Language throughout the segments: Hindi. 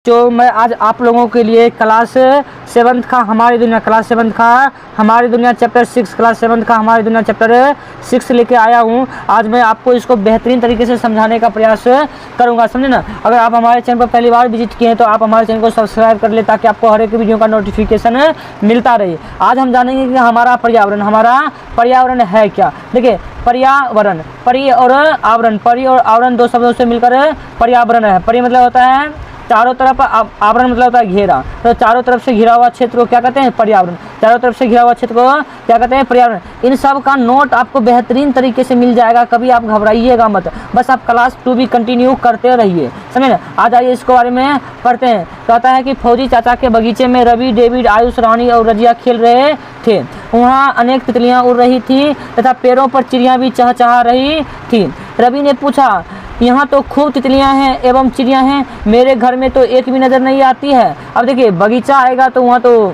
जो मैं आज आप लोगों के लिए क्लास 7th का हमारी दुनिया चैप्टर 6 क्लास 7th का हमारी दुनिया चैप्टर 6 लेके आया हूँ। आज मैं आपको इसको बेहतरीन तरीके से समझाने का प्रयास करूँगा, समझे ना। अगर आप हमारे चैनल पर पहली बार विजिट किए हैं तो आप हमारे चैनल को सब्सक्राइब कर ले ताकि आपको हर एक वीडियो का नोटिफिकेशन मिलता रहे। आज हम जानेंगे कि हमारा पर्यावरण है क्या। देखिए, पर्यावरण, परि और आवरण दो शब्दों से मिलकर पर्यावरण है। परि मतलब होता है चारों तरफ, आवरण मतलब होता है घेरा। तो चारों तरफ से घिरा हुआ क्षेत्र को क्या कहते हैं? पर्यावरण। चारों तरफ से घिरा हुआ क्षेत्र को क्या कहते हैं? पर्यावरण। इन सब का नोट आपको बेहतरीन तरीके से मिल जाएगा, कभी आप घबराइएगा मत, बस आप क्लास 2 भी कंटिन्यू करते रहिए, समझे ना। आज आइए इसके बारे में पढ़ते हैं। कहता है कि फौजी चाचा के बगीचे में रवि, डेविड, आयुष, रानी और रजिया खेल रहे थे। वहाँ अनेक तितलियाँ उड़ रही थी तथा पेड़ों पर चिड़ियाँ भी चहचहा रही थी। रवि ने पूछा, यहाँ तो खूब तितलियाँ हैं एवं चिड़ियाँ हैं, मेरे घर में तो एक भी नज़र नहीं आती है। अब देखिए, बगीचा आएगा तो वहाँ तो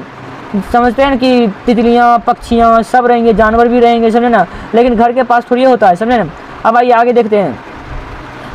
समझते हैं कि तितलियाँ, पक्षियाँ सब रहेंगे, जानवर भी रहेंगे, समझे ना। लेकिन घर के पास थोड़ी होता है, समझे ना। अब आइए आगे देखते हैं।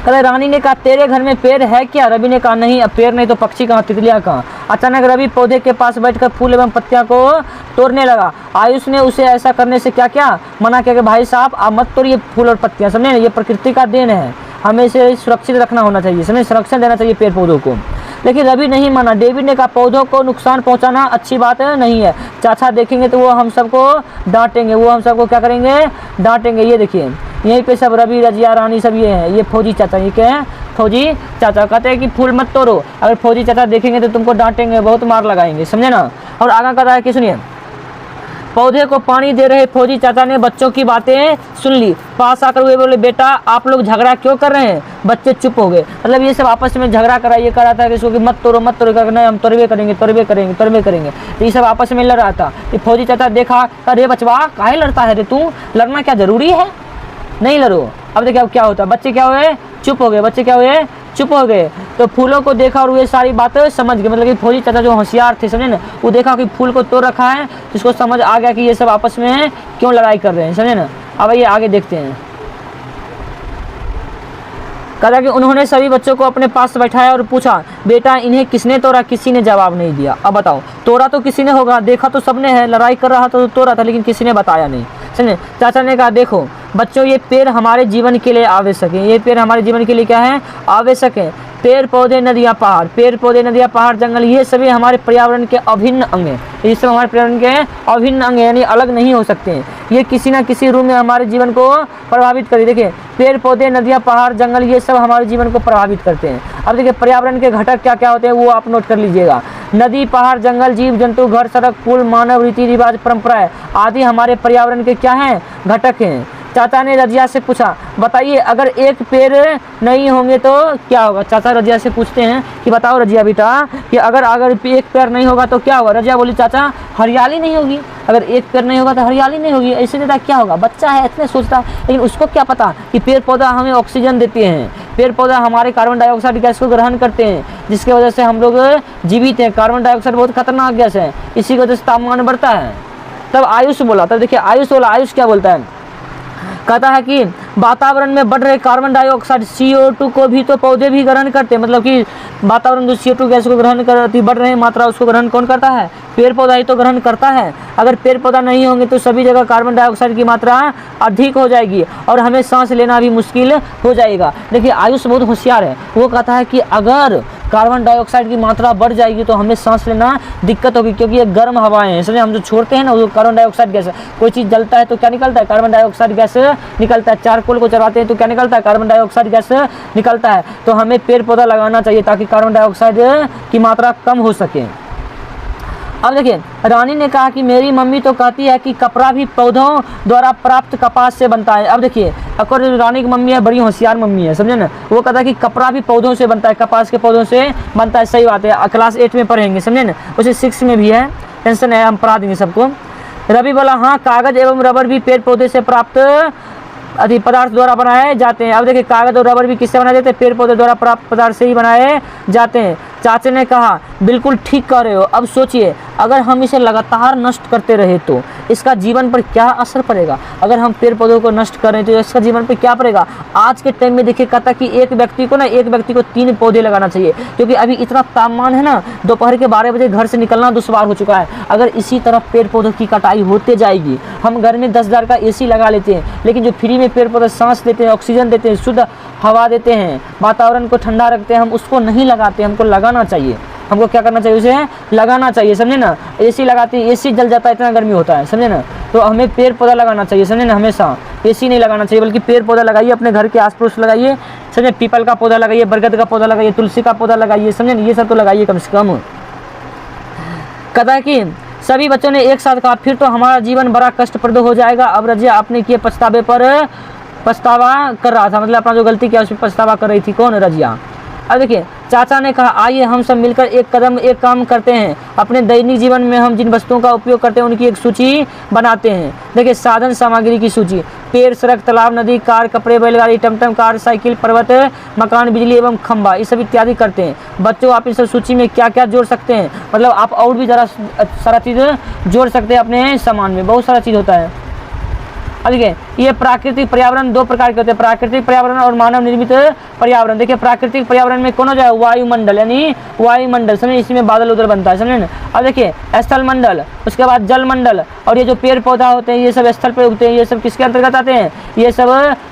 कहते रानी ने कहा, तेरे घर में पेड़ है क्या? रवि ने कहा, नहीं, अब पेड़ नहीं तो पक्षी कहाँ, तितलियाँ कहाँ। अचानक रवि पौधे के पास बैठकर फूल एवं पत्तियाँ को तोड़ने लगा। आयुष ने उसे ऐसा करने से क्या क्या मना किया कि भाई साहब आप मत तोड़िए फूल और पत्तियाँ, समझे ना, ये प्रकृति का देन है, हमें इसे सुरक्षित रखना होना चाहिए, समझे, संरक्षण देना चाहिए पेड़ पौधों को। लेकिन रवि नहीं माना। डेविड ने कहा, पौधों को नुकसान पहुंचाना अच्छी बात नहीं है, चाचा देखेंगे तो वो हम सबको डांटेंगे, वो हम सबको क्या करेंगे? डांटेंगे। ये देखिए, यहीं पे सब रवि, रजिया, रानी सब ये हैं, ये फौजी चाचा। ये क्या है? फौजी चाचा। कहते हैं कि फूल मत तोड़ो, अगर फौजी चाचा देखेंगे तो तुमको डांटेंगे, बहुत मार लगाएंगे, समझे ना। और आगे कहता है कि सुनिए, पौधे को पानी दे रहे फौजी चाचा ने बच्चों की बातें सुन ली। पास आकर हुए बोले, बेटा आप लोग झगड़ा क्यों कर रहे हैं? बच्चे चुप हो गए। मतलब ये सब आपस में झगड़ा करा, ये कर रहा था कि इसको कि मत तोड़ो नहीं, हम तोड़बे करेंगे। तो ये सब आपस में लड़ रहा था। ये फौजी चाचा देखा, अरे बचवा काहे लड़ता है रे तू, लड़ना क्या जरूरी है, नहीं लड़ो। अब देखिए अब क्या होता है, बच्चे क्या हुए? चुप हो गए, चुप हो गए। तो फूलों को देखा और ये सारी बातें समझ गए। मतलब कि फौजी चाचा जो होशियार थे, समझे ना, वो देखा कि फूल को तोड़ रखा है, तो इसको समझ आ गया कि ये सब आपस में क्यों लड़ाई कर रहे हैं, समझे ना। अब ये आगे देखते हैं। कहा कि उन्होंने सभी बच्चों को अपने पास बैठाया और पूछा, बेटा इन्हें किसने तोड़ा? किसी ने जवाब नहीं दिया। अब बताओ, तोड़ा तो किसी ने होगा, देखा तो सबने है, लड़ाई कर रहा तो तोड़ा था, लेकिन किसी ने बताया नहीं, समझे। चाचा ने कहा, देखो बच्चों, ये पेड़ हमारे जीवन के लिए आवश्यक है, ये पेड़ हमारे जीवन के लिए क्या है? आवश्यक है। पेड़ पौधे, नदियाँ, पहाड़, जंगल, ये सभी हमारे पर्यावरण के अभिन्न अंग हैं। ये सब हमारे पर्यावरण के अभिन्न अंग हैं, यानी अलग नहीं हो सकते हैं। ये किसी ना किसी रूप में हमारे जीवन को प्रभावित करें। देखिए, पेड़ पौधे, नदियाँ, पहाड़, जंगल, ये सब हमारे जीवन को प्रभावित करते हैं। अब देखिए, पर्यावरण के घटक क्या क्या होते हैं वो आप नोट कर लीजिएगा। नदी, पहाड़, जंगल, जीव जंतु, घर, सड़क, पुल, मानव, रीति रिवाज, परंपराएं आदि हमारे पर्यावरण के क्या हैं? घटक हैं। चाचा ने रजिया से पूछा, बताइए अगर एक पेड़ नहीं होंगे तो क्या होगा? चाचा रजिया से पूछते हैं कि बताओ रजिया बेटा कि अगर एक पेड़ नहीं होगा तो क्या होगा? रजिया बोली, चाचा हरियाली नहीं होगी, अगर एक पेड़ नहीं होगा तो हरियाली नहीं होगी। ऐसे देता क्या होगा? बच्चा है, इतने सोचता है, लेकिन उसको क्या पता कि पेड़ पौधा हमें ऑक्सीजन देते हैं, पेड़ पौधा हमारे कार्बन डाइऑक्साइड गैस को ग्रहण करते हैं, जिसकी वजह से हम लोग जीवित हैं। कार्बन डाइऑक्साइड बहुत खतरनाक गैस है, इसी की वजह से तापमान बढ़ता है। तब आयुष बोला, तब देखिए आयुष बोला, आयुष क्या बोलता है? कहता है कि वातावरण में बढ़ रहे कार्बन डाइऑक्साइड CO2 को भी तो पौधे भी ग्रहण करते हैं। मतलब कि वातावरण जो CO2 गैस को ग्रहण करती, बढ़ रही मात्रा, उसको ग्रहण कौन करता है? पेड़ पौधा ही तो ग्रहण करता है। अगर पेड़ पौधा नहीं होंगे तो सभी जगह कार्बन डाइऑक्साइड की मात्रा अधिक हो जाएगी और हमें सांस लेना भी मुश्किल हो जाएगा। देखिए, आयुष बहुत होशियार है, वो कहता है कि अगर कार्बन डाइऑक्साइड की मात्रा बढ़ जाएगी तो हमें सांस लेना दिक्कत होगी, क्योंकि ये गर्म हवाएं हैं, इसलिए हम जो छोड़ते हैं ना वो कार्बन डाइऑक्साइड गैस है। कोई चीज़ जलता है तो क्या निकलता है? कार्बन डाइऑक्साइड गैस निकलता है। चारकोल को जलाते हैं तो क्या निकलता है? कार्बन डाइऑक्साइड गैस निकलता है। तो हमें पेड़ पौधा लगाना चाहिए ताकि कार्बन डाइऑक्साइड की मात्रा कम हो सके। अब देखिए, रानी ने कहा कि मेरी मम्मी तो कहती है कि कपड़ा भी पौधों द्वारा प्राप्त कपास से बनता है। अब देखिए, अगर रानी की मम्मी है, बड़ी होशियार मम्मी है, समझे ना, वो कहता है कि कपड़ा भी पौधों से बनता है, कपास के पौधों से बनता है। सही बात है, क्लास 8 में पढ़ेंगे, समझे ना, उसे 6 में भी है, टेंशन है, हम पढ़ा देंगे सबको। रवि बोला, हाँ कागज एवं रबर भी पेड़ पौधे से प्राप्त पदार्थ द्वारा बनाए जाते हैं। अब देखिए, कागज और रबर भी किससे बनाए जाते हैं? पेड़ पौधे द्वारा प्राप्त पदार्थ से ही बनाए जाते हैं। चाचा ने कहा, बिल्कुल ठीक कह रहे हो। अब सोचिए, अगर हम इसे लगातार नष्ट करते रहे तो इसका जीवन पर क्या असर पड़ेगा। अगर हम पेड़ पौधों को नष्ट करें तो इसका जीवन पर क्या पड़ेगा। आज के टाइम में देखिए कहता कि एक व्यक्ति को 3 पौधे लगाना चाहिए, क्योंकि अभी इतना तापमान है ना, दोपहर के 12 बजे घर से निकलना दुश्वार हो चुका है। अगर इसी तरह पेड़ पौधों की कटाई होते जाएगी, हम घर में 10,000 का AC लगा लेते हैं, लेकिन जो फ्री में पेड़ पौधे सांस देते हैं, ऑक्सीजन देते हैं, शुद्ध हवा देते हैं, वातावरण को ठंडा रखते हैं, हम उसको नहीं लगाते। हमको लगाना चाहिए। हमको क्या करना चाहिए, उसे लगाना चाहिए, समझे ना। AC लगाते हैं, AC जल जाता है, इतना गर्मी होता है, समझे ना। तो हमें पेड़ पौधा लगाना चाहिए, समझे ना। हमेशा AC नहीं लगाना चाहिए, बल्कि पेड़ पौधा लगाइए, अपने घर के आस पड़ोस लगाइए, समझे। पीपल का पौधा लगाइए, बरगद का पौधा लगाइए, तुलसी का पौधा लगाइए, समझे ना। ये सब तो लगाइए कम से कम। कहता है कि सभी बच्चों ने एक साथ कहा, फिर तो हमारा जीवन बड़ा कष्टप्रद हो जाएगा। अब रजिया अपने किए पछतावे पर पछतावा कर रहा था, मतलब अपना जो गलती किया उस पर पछतावा कर रही थी। कौन, रजिया। अब देखिए चाचा ने कहा, आइए हम सब मिलकर एक काम करते हैं। अपने दैनिक जीवन में हम जिन वस्तुओं का उपयोग करते हैं उनकी एक सूची बनाते हैं। देखिए साधन सामग्री की सूची, पेड़, सड़क, तालाब, नदी, कार, कपड़े, बैलगाड़ी, टमटम, कार, साइकिल, पर्वत, मकान, बिजली एवं खंभा, ये सब इत्यादि करते हैं। बच्चों आप इस सूची में क्या क्या जोड़ सकते हैं, मतलब आप और भी ज़रा सारा चीज़ जोड़ सकते हैं अपने सामान में, बहुत सारा चीज़ होता है। अब देखिए ये प्राकृतिक पर्यावरण 2 प्रकार के होते हैं, प्राकृतिक पर्यावरण और मानव निर्मित पर्यावरण। देखिए प्राकृतिक पर्यावरण में कौन हो जाए, वायुमंडल, यानी वायुमंडल, समझे, इसी में बादल उधर बनता है, समझे ना। अब देखिए स्थल मंडल, उसके बाद जल मंडल, और ये जो पेड़ पौधा होते हैं ये सब स्थल पर उगते हैं, ये सब किसके अंतर्गत आते हैं, ये सब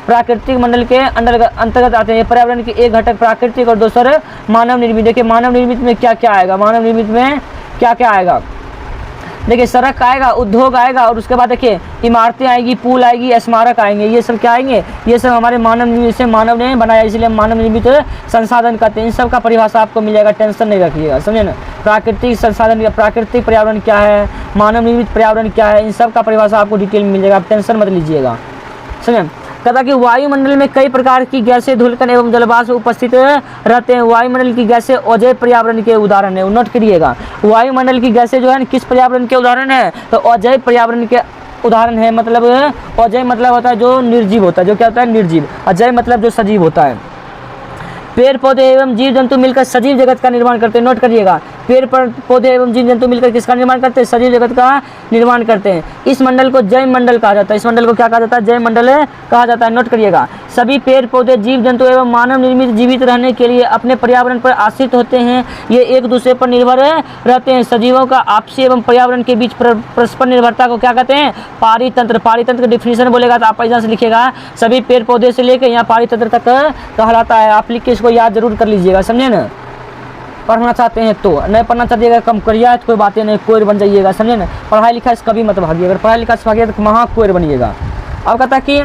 प्राकृतिक मंडल के अंतर्गत आते हैं। ये पर्यावरण के एक घटक प्राकृतिक और दूसरा मानव निर्मित। देखिए मानव निर्मित में क्या क्या आएगा, मानव निर्मित में क्या क्या आएगा। देखिए सड़क आएगा, उद्योग आएगा, और उसके बाद देखिए इमारतें आएगी, पुल आएगी, स्मारक आएंगे, ये सब क्या आएंगे, ये सब हमारे मानव निर्मित से मानव ने बनाया, इसलिए हम मानव निर्मित संसाधन कहते हैं। इन सब का परिभाषा आपको मिल जाएगा, टेंशन नहीं रखिएगा, समझे ना। प्राकृतिक संसाधन, प्राकृतिक पर्यावरण क्या है, मानव निर्मित पर्यावरण क्या है, इन सब का परिभाषा आपको डिटेल में मिल जाएगा, आप टेंशन मत लीजिएगा, समझे। कहता कि वायुमंडल में कई प्रकार की गैसें, धूलकण एवं जलवाष्प उपस्थित रहते हैं। वायुमंडल की गैसें अजैव पर्यावरण के उदाहरण है, नोट करिएगा। वायुमंडल की गैसें जो है किस पर्यावरण के उदाहरण है, तो अजैव पर्यावरण के उदाहरण है। मतलब अजैव मतलब होता है जो निर्जीव होता है, जो क्या होता है, निर्जीव। अजैव मतलब जो सजीव होता है। पेड़ पौधे एवं जीव जंतु मिलकर सजीव जगत का निर्माण करते हैं, नोट करिएगा। पेड़ पौधे एवं जीव जंतु मिलकर किसका निर्माण करते हैं, सजीव जगत का निर्माण करते हैं। इस मंडल को जैव मंडल कहा जाता है। इस मंडल को क्या कहा जाता है, जैव मंडल कहा जाता है, नोट करिएगा। सभी पेड़ पौधे, जीव जंतु एवं मानव निर्मित जीवित रहने के लिए अपने पर्यावरण पर आश्रित होते हैं। ये एक दूसरे पर निर्भर रहते हैं। सजीवों का आपसी एवं पर्यावरण के बीच परस्पर निर्भरता को क्या कहते हैं, पारितंत्र। पारितंत्र का डिफिनीशन बोलेगा तो आप यहाँ से लिखिएगा, सभी पेड़ पौधे से लेकर यहाँ पारितंत्र तक कहलाता है। आप लिख के इसको याद जरूर कर लीजिएगा, समझे ना। पढ़ना चाहते हैं तो, नहीं पढ़ना चाहते कम करिए तो कोई बातें नहीं, कोयर बन जाइएगा, समझे ना। पढ़ाई लिखाई से कभी मत भागिए, अगर पढ़ाई लिखाई से भागिए तो महा कोयर बनिएगा। अब कहता कि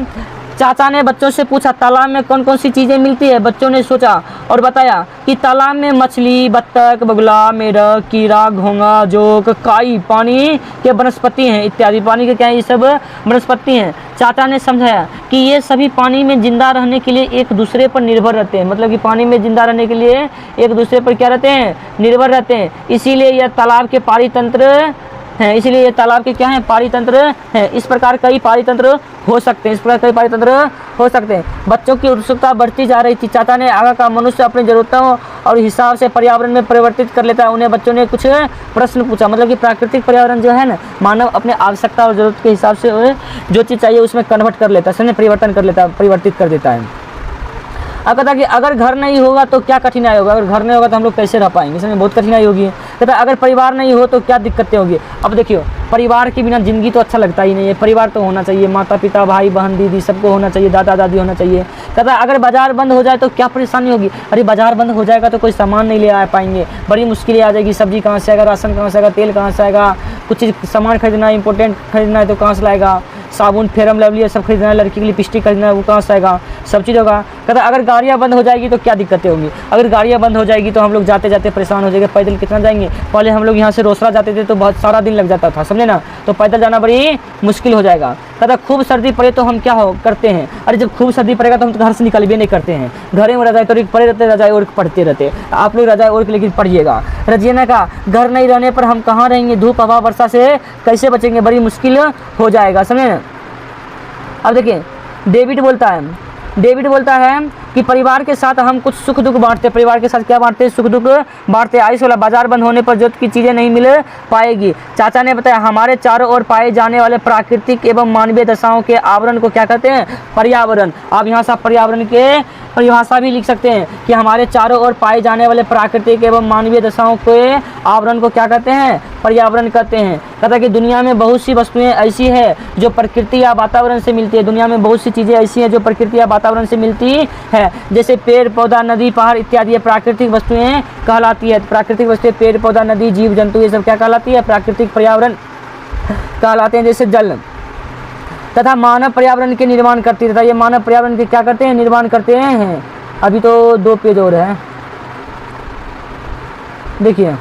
चाचा ने बच्चों से पूछा तालाब में कौन कौन सी चीज़ें मिलती है। बच्चों ने सोचा और बताया कि तालाब में मछली, बत्तख, बगुला, मेढक, कीड़ा, घोंगा, जोक, काई पानी के वनस्पति हैं इत्यादि। पानी के क्या है, ये सब वनस्पति हैं। चाचा ने समझाया कि ये सभी पानी में जिंदा रहने के लिए एक दूसरे पर निर्भर रहते हैं। मतलब कि पानी में जिंदा रहने के लिए एक दूसरे पर क्या रहते हैं, निर्भर रहते हैं। इसीलिए यह तालाब के पारितंत्र हैं, इसीलिए ये तालाब के क्या हैं, पारितंत्र हैं। इस प्रकार कई पारितंत्र हो सकते हैं, इस प्रकार कई पारितंत्र हो सकते हैं। बच्चों की उत्सुकता बढ़ती जा रही थी। चाचा ने आगे का मनुष्य अपनी जरूरतों और हिसाब से पर्यावरण में परिवर्तित कर लेता है। उन्हें बच्चों ने कुछ प्रश्न पूछा। मतलब कि प्राकृतिक पर्यावरण जो है ना, मानव अपने आवश्यकता और जरूरत के हिसाब से जो चीज़ चाहिए उसमें कन्वर्ट कर लेता है, परिवर्तन कर लेता है, परिवर्तित कर देता है। अब कहता कि अगर घर नहीं होगा तो क्या कठिनाई होगा, अगर घर नहीं होगा तो हम लोग कैसे रह पाएंगे, इसमें बहुत कठिनाई होगी। कहता अगर परिवार नहीं हो तो क्या दिक्कतें होगी। अब देखियो परिवार के बिना ज़िंदगी तो अच्छा लगता ही नहीं है। परिवार तो होना चाहिए, माता पिता, भाई बहन, दीदी सबको होना चाहिए, दादा दादी होना चाहिए। कहता अगर बाजार बंद हो जाए तो क्या परेशानी होगी। अरे बाजार बंद हो जाएगा तो कोई सामान नहीं ले आ पाएंगे, बड़ी मुश्किलें आ जाएगी। सब्जी कहाँ से आएगा, राशन कहाँ से आएगा, तेल कहाँ से आएगा, कुछ चीज़ सामान खरीदना है, इंपॉर्टेंट खरीदना है तो कहाँ से लाएगा, साबुन, फेरम लवली ये सब खरीदना है, लड़की के लिए लिपस्टिक खरीदना है वो कहाँ से आएगा, सब चीज़ होगा। कहता अगर गाड़ियाँ बंद हो जाएगी तो क्या दिक्कतें होंगी। अगर गाड़ियाँ बंद हो जाएगी तो हम लोग जाते जाते परेशान हो जाएंगे। पैदल कितना जाएंगे, पहले हम लोग यहाँ से रोसड़ा जाते थे तो बहुत सारा दिन लग जाता था, समझे ना, तो पैदल जाना बड़ी मुश्किल हो जाएगा। कहता खूब सर्दी पड़े तो हम क्या करते हैं। अरे जब खूब सर्दी पड़ेगा तो हम तो घर से निकल भी नहीं करते हैं, घरे में रजाई तो पड़े रहते, रजाई ओढ़ पढ़ते रहते। आप लोग रजाई ओढ़ के लेकिन पढ़िएगा। रजिए का घर नहीं रहने पर हम कहाँ रहेंगे, धूप हवा वर्षा से कैसे बचेंगे, बड़ी मुश्किल हो जाएगा, समझे ना। अब देखिए डेविड बोलता है डेविड बोलता है कि परिवार के साथ हम कुछ सुख दुख बांटते हैं। परिवार के साथ क्या बांटते हैं? सुख दुख बांटते हैं। आइस वाला बाजार बंद होने पर जरूरत की चीज़ें नहीं मिल पाएगी। चाचा ने बताया हमारे चारों ओर पाए जाने वाले प्राकृतिक एवं मानवीय दशाओं के आवरण को क्या कहते हैं? पर्यावरण। आप यहाँ से पर्यावरण के परिभाषा भी लिख सकते हैं कि हमारे चारों ओर पाए जाने वाले प्राकृतिक एवं मानवीय दशाओं के आवरण को क्या कहते हैं? पर्यावरण कहते हैं। कहता है कि दुनिया में बहुत सी वस्तुएं ऐसी है जो प्रकृति या वातावरण से मिलती है। दुनिया में बहुत सी चीज़ें ऐसी हैं जो प्रकृति या वातावरण से मिलती है, जैसे पेड़ पौधा नदी पहाड़ इत्यादि। ये प्राकृतिक वस्तुएं कहलाती है। प्राकृतिक वस्तुएं पेड़ पौधा नदी जीव जंतु ये सब क्या कहलाती है? प्राकृतिक पर्यावरण कहलाते हैं। जैसे जल तथा मानव पर्यावरण के निर्माण करती तथा ये मानव पर्यावरण के क्या करते हैं? निर्माण करते हैं। अभी तो 2 पेज और है, देखिए।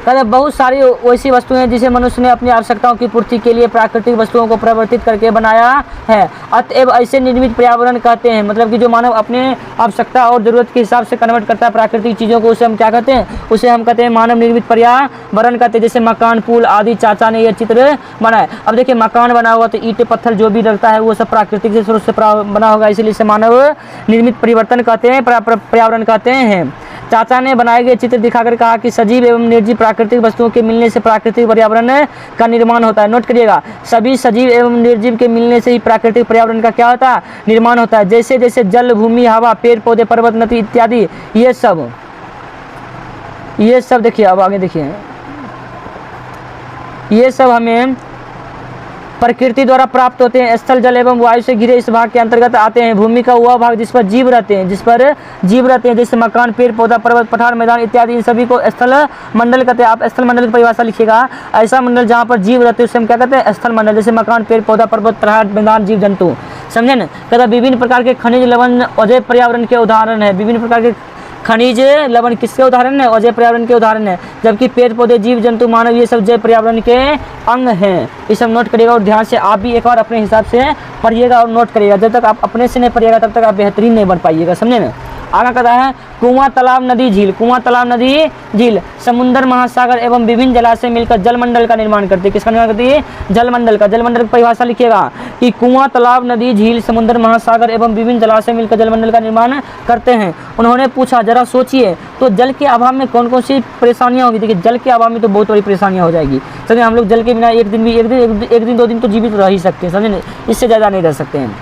कहते बहुत सारी वैसी वस्तुएं हैं जिसे मनुष्य ने अपनी आवश्यकताओं की पूर्ति के लिए प्राकृतिक वस्तुओं को परिवर्तित करके बनाया है, अतएव ऐसे निर्मित पर्यावरण कहते हैं। मतलब कि जो मानव अपने आवश्यकता और ज़रूरत के हिसाब से कन्वर्ट करता है प्राकृतिक चीज़ों को, उसे हम क्या कहते हैं? उसे हम कहते हैं मानव निर्मित पर्यावरण कहते हैं। जैसे मकान पुल आदि चाचा ने यह चित्र बनाया। अब देखिए मकान बना हुआ तो ईंट पत्थर जो भी लगता है वो सब प्राकृतिक स्रोत से बना होगा, इसलिए इसे मानव निर्मित परिवर्तन कहते हैं, पर्यावरण कहते हैं। चाचा ने बनाए गए चित्र दिखाकर कहा कि सजीव एवं निर्जीव प्राकृतिक वस्तुओं के मिलने से प्राकृतिक पर्यावरण का निर्माण होता है। नोट करिएगा, सभी सजीव एवं निर्जीव के मिलने से ही प्राकृतिक पर्यावरण का क्या होता है? निर्माण होता है। जैसे जैसे जल भूमि हवा पेड़ पौधे पर्वत नदी इत्यादि ये सब देखिए। अब आगे देखिए, ये सब हमें प्रकृति द्वारा प्राप्त होते हैं। स्थल जल एवं वायु से घिरे इस भाग के अंतर्गत आते हैं। भूमि का वह भाग जिस पर जीव रहते हैं, जैसे मकान पेड़ पौधा पर्वत पठार मैदान इत्यादि, इन सभी को स्थल मंडल कहते हैं। आप स्थल मंडल की परिभाषा लिखिएगा, ऐसा मंडल जहाँ पर जीव रहते हैं उसे हम क्या कहते हैं? स्थल मंडल। जैसे मकान पेड़ पौधा पर्वत पठार मैदान जीव जंतु, समझे न। कहता विभिन्न प्रकार के खनिज लवण अजैव पर्यावरण के उदाहरण है। विभिन्न प्रकार के खनिज लवण किसके उदाहरण है? अजैव पर्यावरण के उदाहरण है। जबकि पेड़ पौधे जीव जंतु मानव ये सब जैव पर्यावरण के अंग हैं। ये सब नोट करिएगा और ध्यान से आप भी एक बार अपने हिसाब से पढ़िएगा और नोट करिएगा। जब तक आप अपने से नहीं पढ़िएगा तब तक आप बेहतरीन नहीं बन पाइएगा, समझे ना। आगे कहता है कुआं तालाब नदी झील। कुआं तालाब नदी झील समुद्र महासागर एवं विभिन्न जलाशय मिलकर जलमंडल का निर्माण करती है। किसका निर्माण करती है? जलमंडल का। जलमंडल की परिभाषा लिखिएगा कि कुआं तालाब नदी झील समुद्र महासागर एवं विभिन्न जलाशय मिलकर जलमंडल का निर्माण करते हैं। उन्होंने पूछा जरा सोचिए तो जल के अभाव में कौन कौन सी परेशानियां होगी? देखिए जल के अभाव में तो बहुत बड़ी परेशानियां हो जाएगी। समझे, हम लोग जल के बिना एक दिन 2 दिन तो जीवित रह ही सकते हैं, समझे, इससे ज़्यादा नहीं रह सकते हैं।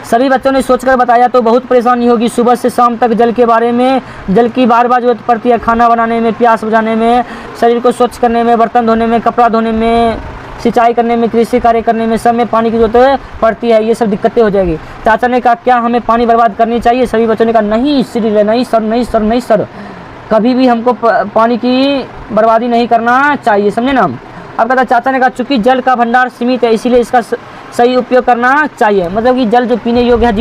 सभी बच्चों ने सोचकर बताया तो बहुत परेशानी होगी। सुबह से शाम तक जल के बारे में जल की बार बार जरूरत पड़ती है। खाना बनाने में, प्यास बुझाने में, शरीर को स्वच्छ करने में, बर्तन धोने में, कपड़ा धोने में, सिंचाई करने में, कृषि कार्य करने में, सब में पानी की जरूरत पड़ती है। ये सब दिक्कतें हो जाएगी। चाचा ने कहा क्या हमें पानी बर्बाद करनी चाहिए? सभी बच्चों ने कहा नहीं सर, कभी भी हमको पानी की बर्बादी नहीं करना चाहिए, समझे ना। अब कहता चाचा ने कहा चूंकि जल का भंडार सीमित है इसीलिए इसका सही उपयोग करना चाहिए। मतलब कि जल जो पीने योग्य है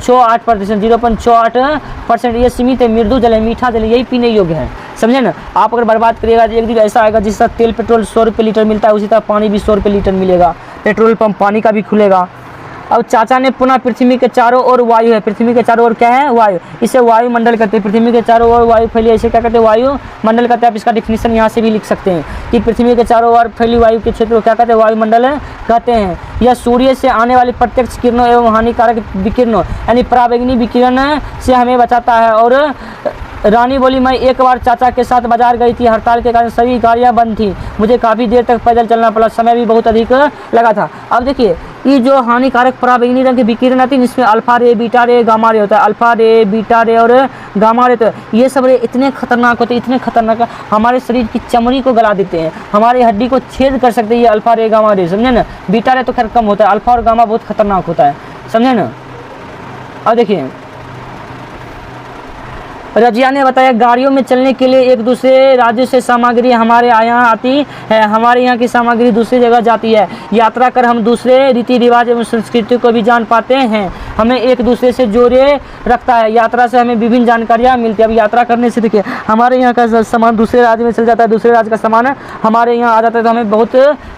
0.68%, ये सीमित है, मृदु जल है, मीठा जल है, यही पीने योग्य है, समझे ना। आप अगर बर्बाद करिएगा तो एक दिन ऐसा आएगा जिस तरह तेल पेट्रोल 100 रुपये लीटर मिलता है उसी तरह पानी भी 100 रुपये लीटर मिलेगा। पेट्रोल पंप पानी का भी खुलेगा। अब चाचा ने पुनः पृथ्वी के चारों ओर वायु है। पृथ्वी के चारों ओर क्या है? वायु। इसे वायुमंडल कहते हैं। पृथ्वी के चारों ओर वायु फैली है, इसे क्या कहते हैं? वायुमंडल कहते हैं। आप इसका डिफिनीशन यहाँ से भी लिख सकते हैं कि पृथ्वी के चारों ओर फैली वायु के क्षेत्र को क्या कहते हैं? वायुमंडल कहते हैं। यह सूर्य से आने वाली प्रत्यक्ष किरणों एवं हानिकारक विकिरणों यानी पराबैंगनी विकिरण से हमें बचाता है। और रानी बोली मैं एक बार चाचा के साथ बाजार गई थी, हड़ताल के कारण सभी गाड़ियां बंद थी, मुझे काफ़ी देर तक पैदल चलना पड़ा, समय भी बहुत अधिक लगा था। अब देखिए ये जो हानिकारक पराबैंगनी रंग की विकिरण आती है इसमें अल्फा रे बीटा रे गामा रे होता है। अल्फा रे बीटा रे और गामा रे, तो ये सब रे इतने खतरनाक होते हैं, इतने खतरनाक हमारे शरीर की चमड़ी को गला देते हैं, हमारी हड्डी को छेद कर सकते हैं ये अल्फा रे गामा रे, समझे ना। बीटा रे तो खैर कम होता है, अल्फा और गामा बहुत खतरनाक होता है, समझे ना। अब देखिए रजिया ने बताया गाड़ियों में चलने के लिए एक दूसरे राज्य से सामग्री हमारे यहाँ आती है, हमारे यहाँ की सामग्री दूसरी जगह जाती है। यात्रा कर हम दूसरे रीति रिवाज एवं संस्कृति को भी जान पाते हैं, हमें एक दूसरे से जोड़े रखता है। यात्रा से हमें विभिन्न जानकारियाँ मिलती है। अब यात्रा करने से देखिए हमारे यहाँ का सामान दूसरे राज्य में चल जाता है, दूसरे राज्य का सामान हमारे यहाँ आ जाता है, तो हमें बहुत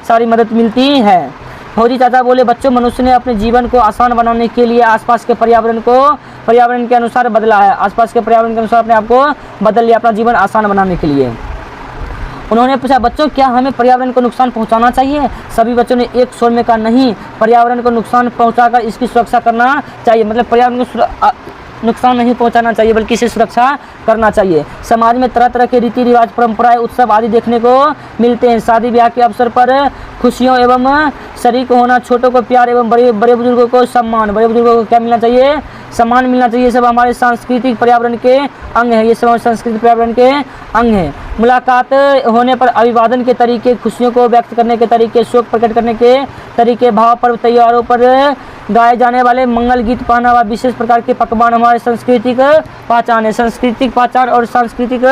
सारी मदद मिलती है। फौजी चाचा बोले बच्चों मनुष्य ने अपने जीवन को आसान बनाने के लिए आसपास के पर्यावरण के अनुसार बदला है। आसपास के पर्यावरण के अनुसार अपने आप को बदल लिया अपना जीवन आसान बनाने के लिए। उन्होंने पूछा बच्चों क्या हमें पर्यावरण को नुकसान पहुंचाना चाहिए? सभी बच्चों ने एक स्वर में कहा नहीं, पर्यावरण को नुकसान पहुंचाकर इसकी सुरक्षा करना चाहिए। मतलब पर्यावरण को नुकसान नहीं पहुंचाना चाहिए बल्कि इसे सुरक्षा करना चाहिए। समाज में तरह तरह के रीति रिवाज, परंपराएं, उत्सव आदि देखने को मिलते हैं। शादी ब्याह के अवसर पर खुशियों एवं शरीक होना, छोटों को प्यार एवं बड़े बुजुर्गों को सम्मान, बड़े बुजुर्गों को क्या मिलना चाहिए? सम्मान मिलना चाहिए। ये सब हमारे सांस्कृतिक पर्यावरण के अंग है, ये सब हमारे सांस्कृतिक पर्यावरण के अंग हैं। मुलाकात होने पर अभिवादन के तरीके, खुशियों को व्यक्त करने के तरीके, शोक प्रकट करने के तरीके, भाव पर्व त्योहारों पर गाए जाने वाले मंगल गीत, पहनावा, विशेष प्रकार के पकवान हमारे सांस्कृतिक पहचान है। सांस्कृतिक पहचान और सांस्कृतिक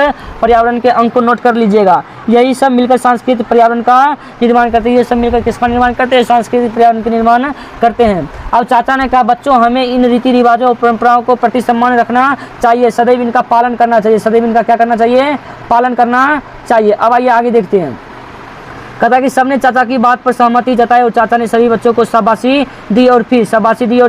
पर्यावरण के अंग को नोट कर लीजिएगा। यही सब मिलकर सांस्कृतिक पर्यावरण का निर्माण करते हैं। ये सब मिलकर किसका निर्माण करते हैं? सांस्कृतिक पर्यावरण का निर्माण करते हैं। अब चाचा ने कहा बच्चों हमें इन रीति रिवाजों और परंपराओं को प्रति सम्मान रखना चाहिए, सदैव इनका पालन करना चाहिए। सदैव इनका क्या करना चाहिए? पालन करना चाहिए। अब आइए आगे देखते हैं। कहा कि सबने चाचा की बात पर सहमति जताई और चाचा ने सभी बच्चों को शाबाशी दी और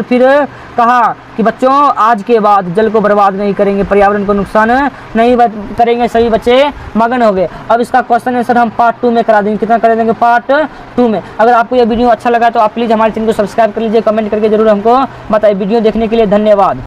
फिर कहा कि बच्चों आज के बाद जल को बर्बाद नहीं करेंगे, पर्यावरण को नुकसान नहीं करेंगे। सभी बच्चे मगन हो गए। अब इसका क्वेश्चन आंसर हम पार्ट 2 में करा देंगे। कितना करा देंगे? पार्ट 2 में। अगर आपको ये वीडियो अच्छा लगा तो आप प्लीज़ हमारे चैनल को सब्सक्राइब कर लीजिए, कमेंट करके जरूर हमको बताइए। वीडियो देखने के लिए धन्यवाद।